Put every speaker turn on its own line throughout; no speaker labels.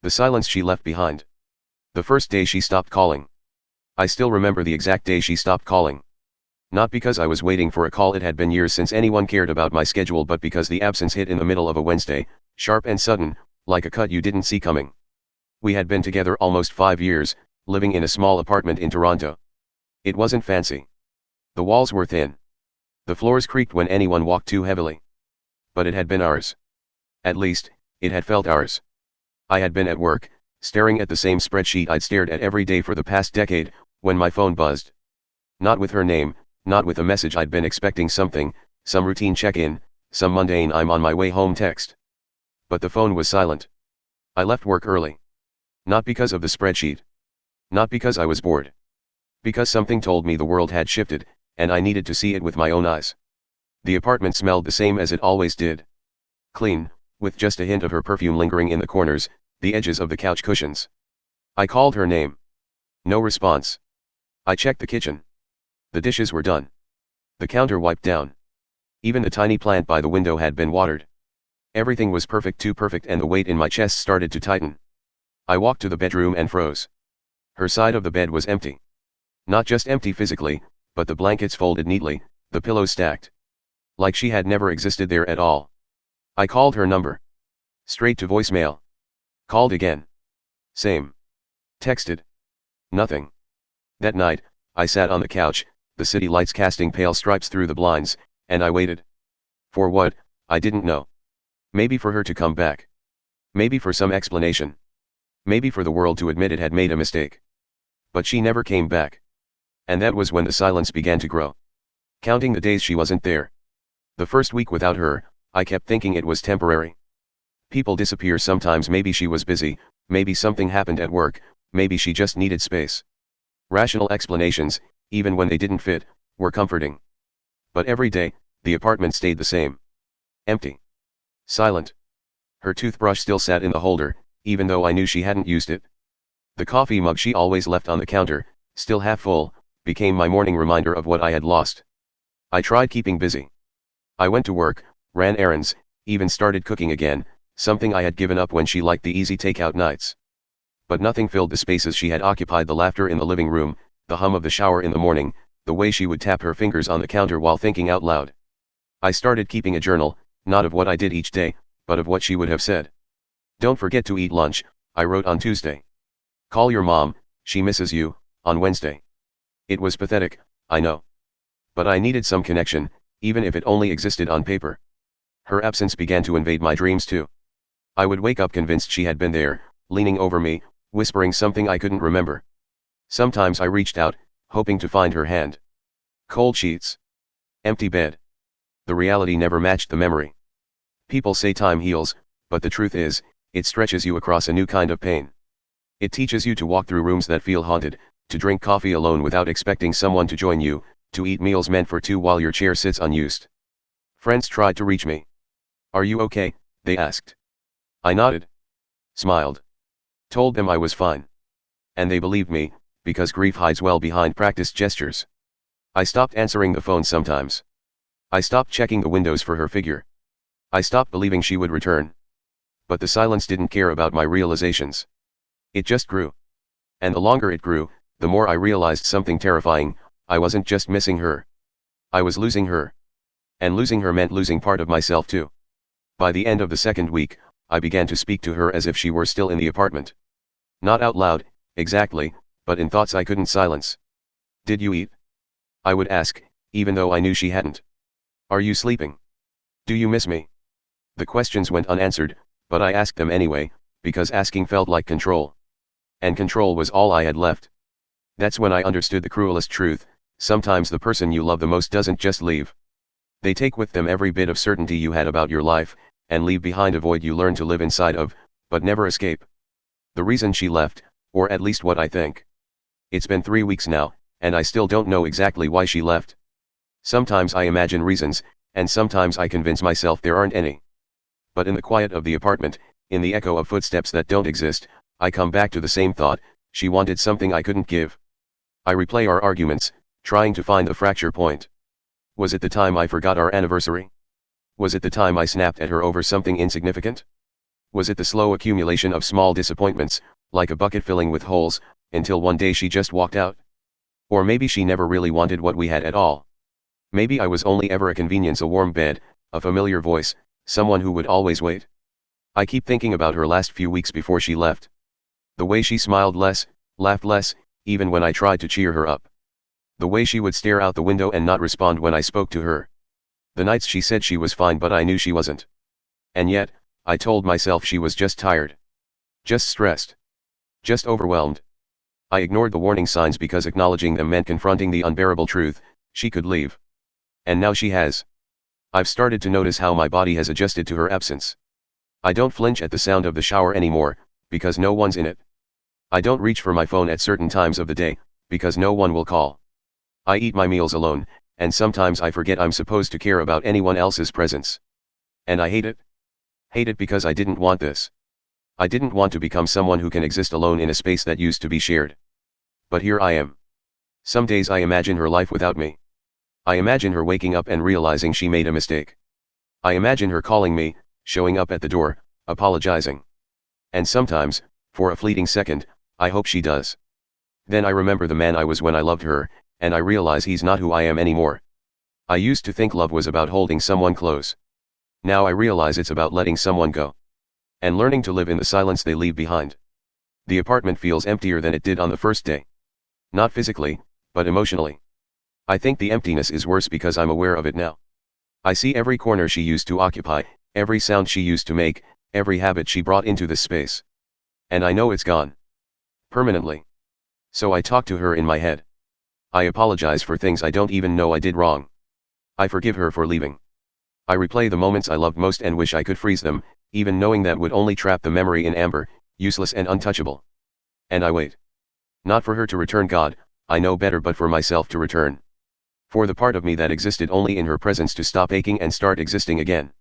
The silence she left behind. The first day she stopped calling. I still remember the exact day she stopped calling. Not because I was waiting for a call, it had been years since anyone cared about my schedule, but because the absence hit in the middle of a Wednesday, sharp and sudden, like a cut you didn't see coming. We had been together almost 5 years, living in a small apartment in Toronto. It wasn't fancy. The walls were thin. The floors creaked when anyone walked too heavily. But it had been ours. At least, it had felt ours. I had been at work, staring at the same spreadsheet I'd stared at every day for the past decade, when my phone buzzed. Not with her name, not with a message I'd been expecting, some routine check-in, some mundane I'm on my way home text. But the phone was silent. I left work early. Not because of the spreadsheet. Not because I was bored. Because something told me the world had shifted, and I needed to see it with my own eyes. The apartment smelled the same as it always did. Clean, with just a hint of her perfume lingering in the corners, the edges of the couch cushions. I called her name. No response. I checked the kitchen. The dishes were done. The counter wiped down. Even the tiny plant by the window had been watered. Everything was perfect, too perfect, and the weight in my chest started to tighten. I walked to the bedroom and froze. Her side of the bed was empty. Not just empty physically, but the blankets folded neatly, the pillows stacked. Like she had never existed there at all. I called her number. Straight to voicemail. Called again. Same. Texted. Nothing. That night, I sat on the couch, the city lights casting pale stripes through the blinds, and I waited. For what, I didn't know. Maybe for her to come back. Maybe for some explanation. Maybe for the world to admit it had made a mistake. But she never came back. And that was when the silence began to grow. Counting the days she wasn't there. The first week without her, I kept thinking it was temporary. People disappear sometimes. Maybe she was busy, maybe something happened at work, maybe she just needed space. Rational explanations, even when they didn't fit, were comforting. But every day, the apartment stayed the same. Empty. Silent. Her toothbrush still sat in the holder, even though I knew she hadn't used it. The coffee mug she always left on the counter, still half full, became my morning reminder of what I had lost. I tried keeping busy. I went to work, ran errands, even started cooking again, something I had given up when she liked the easy takeout nights. But nothing filled the spaces she had occupied: the laughter in the living room, the hum of the shower in the morning, the way she would tap her fingers on the counter while thinking out loud. I started keeping a journal, not of what I did each day, but of what she would have said. "Don't forget to eat lunch," I wrote on Tuesday. "Call your mom, she misses you," on Wednesday. It was pathetic, I know. But I needed some connection, even if it only existed on paper. Her absence began to invade my dreams too. I would wake up convinced she had been there, leaning over me, whispering something I couldn't remember. Sometimes I reached out, hoping to find her hand. Cold sheets. Empty bed. The reality never matched the memory. People say time heals, but the truth is, it stretches you across a new kind of pain. It teaches you to walk through rooms that feel haunted, to drink coffee alone without expecting someone to join you, to eat meals meant for two while your chair sits unused. Friends tried to reach me. "Are you okay?" they asked. I nodded. Smiled. Told them I was fine. And they believed me, because grief hides well behind practiced gestures. I stopped answering the phone sometimes. I stopped checking the windows for her figure. I stopped believing she would return. But the silence didn't care about my realizations. It just grew. And the longer it grew, the more I realized something terrifying: I wasn't just missing her. I was losing her. And losing her meant losing part of myself too. By the end of the second week, I began to speak to her as if she were still in the apartment. Not out loud, exactly, but in thoughts I couldn't silence. "Did you eat?" I would ask, even though I knew she hadn't. "Are you sleeping? Do you miss me?" The questions went unanswered, but I asked them anyway, because asking felt like control. And control was all I had left. That's when I understood the cruelest truth: sometimes the person you love the most doesn't just leave. They take with them every bit of certainty you had about your life, and leave behind a void you learned to live inside of, but never escape. The reason she left, or at least what I think. It's been 3 weeks now, and I still don't know exactly why she left. Sometimes I imagine reasons, and sometimes I convince myself there aren't any. But in the quiet of the apartment, in the echo of footsteps that don't exist, I come back to the same thought: she wanted something I couldn't give. I replay our arguments, trying to find the fracture point. Was it the time I forgot our anniversary? Was it the time I snapped at her over something insignificant? Was it the slow accumulation of small disappointments, like a bucket filling with holes, until one day she just walked out? Or maybe she never really wanted what we had at all. Maybe I was only ever a convenience, a warm bed, a familiar voice, someone who would always wait. I keep thinking about her last few weeks before she left. The way she smiled less, laughed less, even when I tried to cheer her up. The way she would stare out the window and not respond when I spoke to her. The nights she said she was fine but I knew she wasn't. And yet, I told myself she was just tired. Just stressed. Just overwhelmed. I ignored the warning signs because acknowledging them meant confronting the unbearable truth: she could leave. And now she has. I've started to notice how my body has adjusted to her absence. I don't flinch at the sound of the shower anymore, because no one's in it. I don't reach for my phone at certain times of the day, because no one will call. I eat my meals alone, and sometimes I forget I'm supposed to care about anyone else's presence. And I hate it. Hate it because I didn't want this. I didn't want to become someone who can exist alone in a space that used to be shared. But here I am. Some days I imagine her life without me. I imagine her waking up and realizing she made a mistake. I imagine her calling me, showing up at the door, apologizing. And sometimes, for a fleeting second, I hope she does. Then I remember the man I was when I loved her, and I realize he's not who I am anymore. I used to think love was about holding someone close. Now I realize it's about letting someone go. And learning to live in the silence they leave behind. The apartment feels emptier than it did on the first day. Not physically, but emotionally. I think the emptiness is worse because I'm aware of it now. I see every corner she used to occupy, every sound she used to make, every habit she brought into this space. And I know it's gone. Permanently. So I talk to her in my head. I apologize for things I don't even know I did wrong. I forgive her for leaving. I replay the moments I loved most and wish I could freeze them, even knowing that would only trap the memory in amber, useless and untouchable. And I wait. Not for her to return, God, I know better, but for myself to return. For the part of me that existed only in her presence to stop aching and start existing again.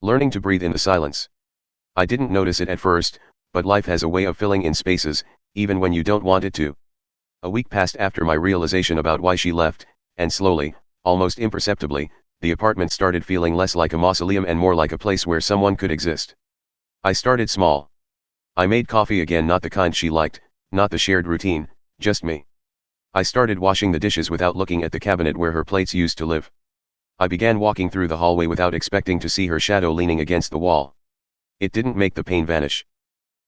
Learning to breathe in the silence. I didn't notice it at first, but life has a way of filling in spaces, even when you don't want it to. A week passed after my realization about why she left, and slowly, almost imperceptibly, the apartment started feeling less like a mausoleum and more like a place where someone could exist. I started small. I made coffee again, not the kind she liked, not the shared routine, just me. I started washing the dishes without looking at the cabinet where her plates used to live. I began walking through the hallway without expecting to see her shadow leaning against the wall. It didn't make the pain vanish.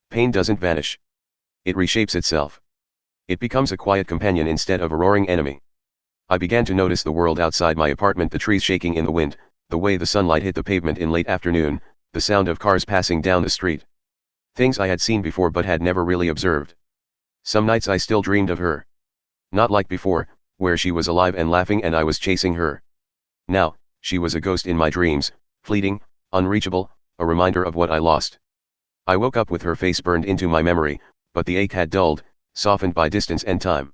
Pain doesn't vanish. It reshapes itself. It becomes a quiet companion instead of a roaring enemy. I began to notice the world outside my apartment, the trees shaking in the wind, the way the sunlight hit the pavement in late afternoon, the sound of cars passing down the street. Things I had seen before but had never really observed. Some nights I still dreamed of her. Not like before, where she was alive and laughing and I was chasing her. Now, she was a ghost in my dreams, fleeting, unreachable, a reminder of what I lost. I woke up with her face burned into my memory, but the ache had dulled, softened by distance and time.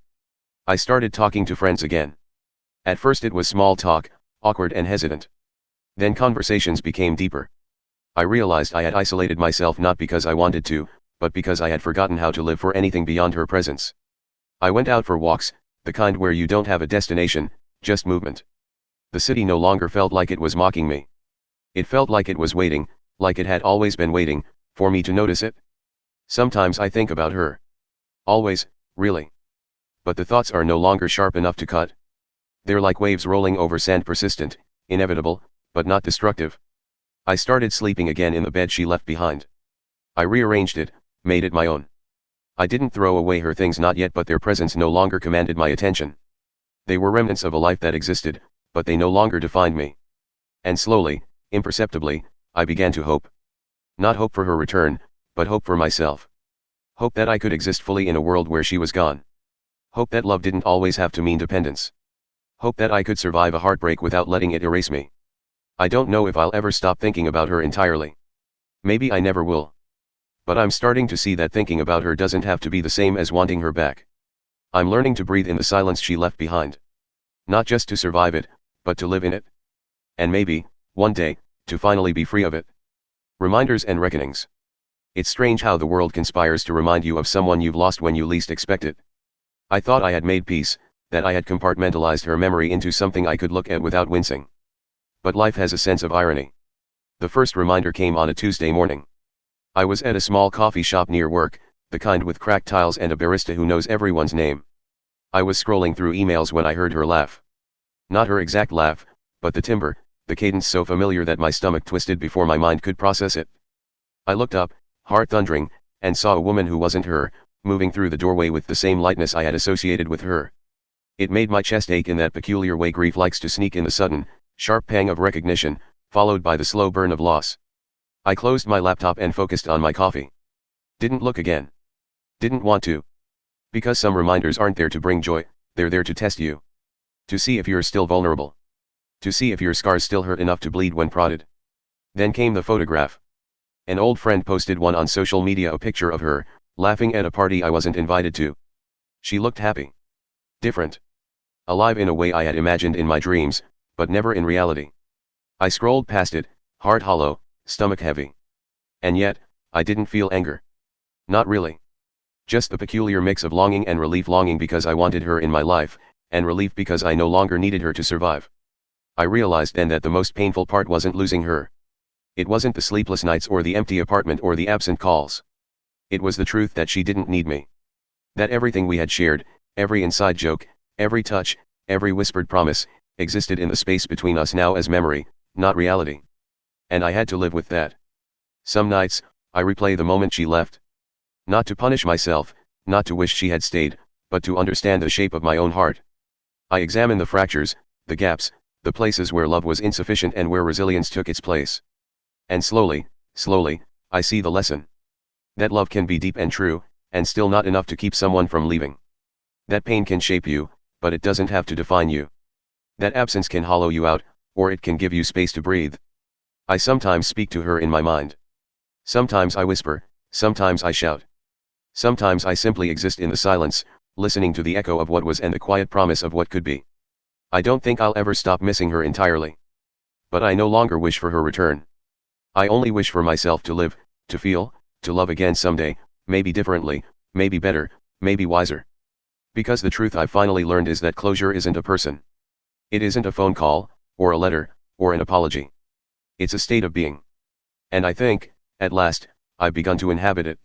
I started talking to friends again. At first it was small talk, awkward and hesitant. Then conversations became deeper. I realized I had isolated myself not because I wanted to, but because I had forgotten how to live for anything beyond her presence. I went out for walks, the kind where you don't have a destination, just movement. The city no longer felt like it was mocking me. It felt like it was waiting, like it had always been waiting, for me to notice it. Sometimes I think about her. Always, really. But the thoughts are no longer sharp enough to cut. They're like waves rolling over sand, persistent, inevitable, but not destructive. I started sleeping again in the bed she left behind. I rearranged it, made it my own. I didn't throw away her things, not yet, but their presence no longer commanded my attention. They were remnants of a life that existed, but they no longer defined me. And slowly, imperceptibly, I began to hope. Not hope for her return, but hope for myself. Hope that I could exist fully in a world where she was gone. Hope that love didn't always have to mean dependence. Hope that I could survive a heartbreak without letting it erase me. I don't know if I'll ever stop thinking about her entirely. Maybe I never will. But I'm starting to see that thinking about her doesn't have to be the same as wanting her back. I'm learning to breathe in the silence she left behind. Not just to survive it, but to live in it. And maybe, one day, to finally be free of it. Reminders and reckonings. It's strange how the world conspires to remind you of someone you've lost when you least expect it. I thought I had made peace, that I had compartmentalized her memory into something I could look at without wincing. But life has a sense of irony. The first reminder came on a Tuesday morning. I was at a small coffee shop near work, the kind with cracked tiles and a barista who knows everyone's name. I was scrolling through emails when I heard her laugh. Not her exact laugh, but the timbre, the cadence so familiar that my stomach twisted before my mind could process it. I looked up, heart thundering, and saw a woman who wasn't her, moving through the doorway with the same lightness I had associated with her. It made my chest ache in that peculiar way grief likes to sneak in, the sudden, sharp pang of recognition, followed by the slow burn of loss. I closed my laptop and focused on my coffee. Didn't look again. Didn't want to. Because some reminders aren't there to bring joy, they're there to test you. To see if you're still vulnerable. To see if your scars still hurt enough to bleed when prodded. Then came the photograph. An old friend posted one on social media, a picture of her, laughing at a party I wasn't invited to. She looked happy. Different. Alive in a way I had imagined in my dreams, but never in reality. I scrolled past it, heart hollow, stomach heavy. And yet, I didn't feel anger. Not really. Just the peculiar mix of longing and relief, longing because I wanted her in my life, and relief because I no longer needed her to survive. I realized then that the most painful part wasn't losing her. It wasn't the sleepless nights or the empty apartment or the absent calls. It was the truth that she didn't need me. That everything we had shared, every inside joke, every touch, every whispered promise, existed in the space between us now as memory, not reality. And I had to live with that. Some nights, I replay the moment she left. Not to punish myself, not to wish she had stayed, but to understand the shape of my own heart. I examine the fractures, the gaps, the places where love was insufficient and where resilience took its place. And slowly, I see the lesson. That love can be deep and true, and still not enough to keep someone from leaving. That pain can shape you, but it doesn't have to define you. That absence can hollow you out, or it can give you space to breathe. I sometimes speak to her in my mind. Sometimes I whisper, sometimes I shout. Sometimes I simply exist in the silence, listening to the echo of what was and the quiet promise of what could be. I don't think I'll ever stop missing her entirely. But I no longer wish for her return. I only wish for myself to live, to feel, to love again someday, maybe differently, maybe better, maybe wiser. Because the truth I've finally learned is that closure isn't a person. It isn't a phone call, or a letter, or an apology. It's a state of being. And I think, at last, I've begun to inhabit it.